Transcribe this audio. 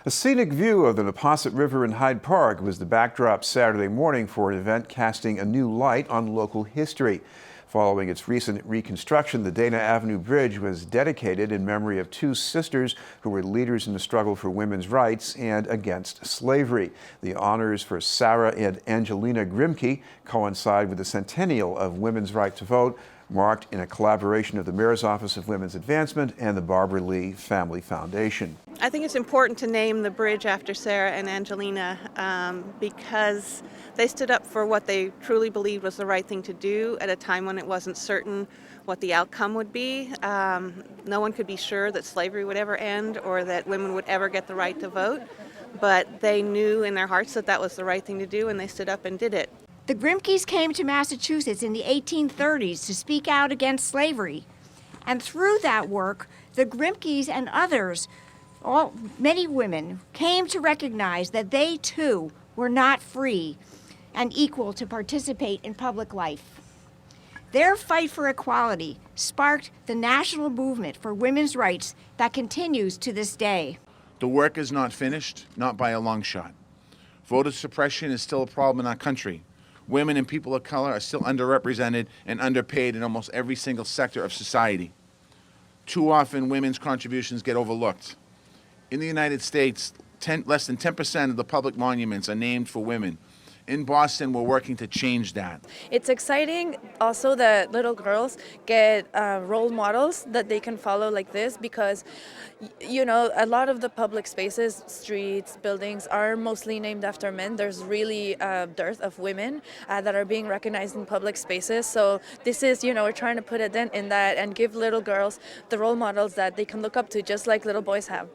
A scenic view of the Neponset River in Hyde Park was the backdrop Saturday morning for an event casting a new light on local history. Following its recent reconstruction, the Dana Avenue Bridge was dedicated in memory of two sisters who were leaders in the struggle for women's rights and against slavery. The honors for Sarah and Angelina Grimke coincide with the centennial of women's right to vote, marked in a collaboration of the Mayor's Office of Women's Advancement and the Barbara Lee Family Foundation. I think it's important to name the bridge after Sarah and Angelina because they stood up for what they truly believed was the right thing to do at a time when it wasn't certain what the outcome would be. No one could be sure that slavery would ever end or that women would ever get the right to vote, but they knew in their hearts that that was the right thing to do, and they stood up and did it. The Grimkes came to Massachusetts in the 1830s to speak out against slavery. And through that work, the Grimkes and others, many women, came to recognize that they too were not free and equal to participate in public life. Their fight for equality sparked the national movement for women's rights that continues to this day. The work is not finished, not by a long shot. Voter suppression is still a problem in our country. Women and people of color are still underrepresented and underpaid in almost every single sector of society. Too often, women's contributions get overlooked. In the United States, less than 10% of the public monuments are named for women. In Boston, we're working to change that. It's exciting also that little girls get role models that they can follow like this because, you know, a lot of the public spaces, streets, buildings are mostly named after men. There's really a dearth of women that are being recognized in public spaces. So this is, you know, we're trying to put a dent in that and give little girls the role models that they can look up to just like little boys have.